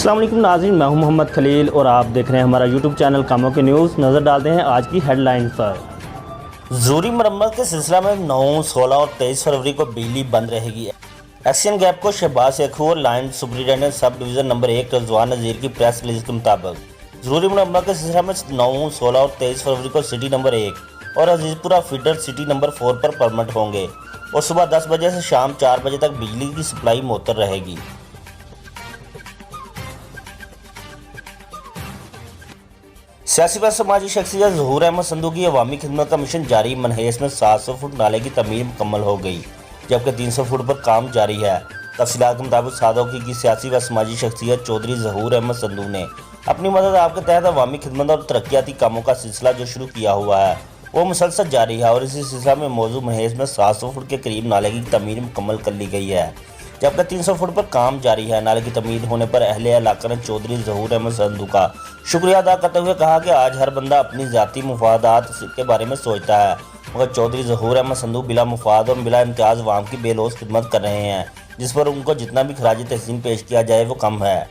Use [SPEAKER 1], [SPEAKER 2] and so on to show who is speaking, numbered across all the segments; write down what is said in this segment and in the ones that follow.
[SPEAKER 1] अस्सलाम वालेकुम नाज़रीन, मैं हूं मोहम्मद खलील और आप देख रहे हैं हमारा यूट्यूब चैनल कामों के न्यूज़। नज़र डालते हैं आज की हेडलाइन पर। ज़रूरी मरम्मत के सिलसिला में 9, 16 और 23 फरवरी को बिजली बंद रहेगी। एक्शन गैप को शहबाज शेखू और line superintendent sub division number 1 रजवान नज़ीर की प्रेस रिलीज के मुताबिक ज़रूरी मरम्मत के सिलसिला में 9, 16 और 23 फरवरी को सिटी नंबर 1 और अजीज़पुरा फीडर सिटी नंबर 4 पर परमिट होंगे और सुबह 10 बजे से शाम 4 बजे तक बिजली की सप्लाई मुअत्तर रहेगी। सियासी व समाजी शख्सियत ज़हूर अहमद संधू की अवामी खिदमत का मिशन जारी मनहेस में 700 फुट नाले की तमीर मुकम्मल हो गई, जबकि 300 फुट पर काम जारी है। तफसीलात के मुताबिक सादोकी की सियासी व समाजी शख्सियत चौधरी ज़हूर अहमद संधू ने अपनी मदद आपके तहत अवामी खिदमत और तरक्याती कामों का सिलसिला जो शुरू किया हुआ है वो मुसलसल जारी है और इसी सिलसिला में मौजूद मनहेस में 700 फुट के करीब नाले की तमीर मुकम्मल कर ली गई है, जबकि 300 फुट पर काम जारी है। नाले की तमीर होने पर अहले इलाका ने चौधरी ज़हूर अहमद संधू का शुक्रिया अदा करते हुए कहा कि आज हर बंदा अपनी ज़ाती मुफादात के बारे में सोचता है, मगर चौधरी ज़हूर अहमद संधू बिला मुफाद और बिला इम्तियाज़ अवाम की बेलौस खिदमत कर रहे हैं, जिस पर उनको जितना भी खराज तहसीन पेश किया जाए वो कम है।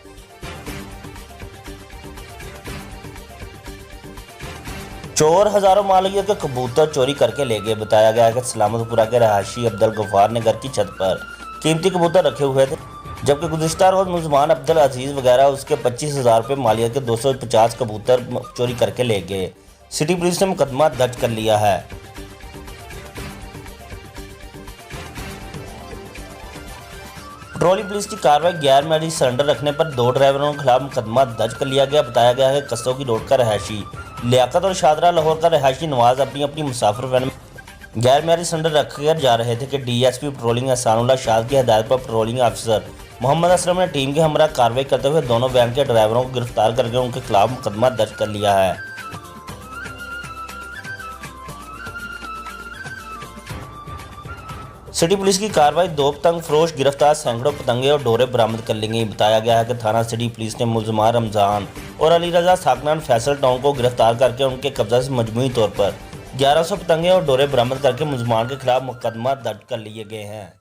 [SPEAKER 1] चोर हजारों मालियों के कबूतर चोरी करके ले गए। बताया गया है कि सलामतपुरा के रहायशी अब्दुल गफ्फार ने घर की छत पर कीमती कबूतर रखे हुए थे, जबकि गुज़िश्ता रोज़ मुलजमान अब्दुल अजीज़ वगैरह उसके 25,000 रुपये मालियत के 250 कबूतर चोरी करके ले गए। सिटी पुलिस ने मुकदमा दर्ज कर लिया है। पेट्रोलिंग पुलिस की कार्रवाई गैर मैरिज सिलेंडर रखने पर 2 ड्राइवरों के खिलाफ मुकदमा दर्ज कर लिया गया। बताया गया है कस्सों की रोड का रहायशी लियाकत और शादरा लाहौर का रहायशी नवाज अपनी अपनी मुसाफिर वैन में गैर मैरिज सिलेंडर रखकर जा रहे थे कि डीएसपी पेट्रोलिंग एहसानुल्लाह शाह की हिदायत पर पेट्रोलिंग ऑफिसर मोहम्मद असलम ने टीम के हमरा कार्रवाई करते हुए दोनों वैन के ड्राइवरों को गिरफ्तार करके उनके खिलाफ मुकदमा दर्ज कर लिया है। सिटी पुलिस की कार्रवाई 2 पतंग फरोश गिरफ्तार, सैकड़ों पतंगे और डोरे बरामद कर ली गई। बताया गया है कि थाना सिटी पुलिस ने मुलजमान रमजान और अली रजा साकनान फैसल टाउन को गिरफ्तार करके उनके कब्जा से मजमूई तौर पर 1100 पतंगे और डोरे बरामद करके मुलजमान के खिलाफ मुकदमा दर्ज कर लिए गए हैं।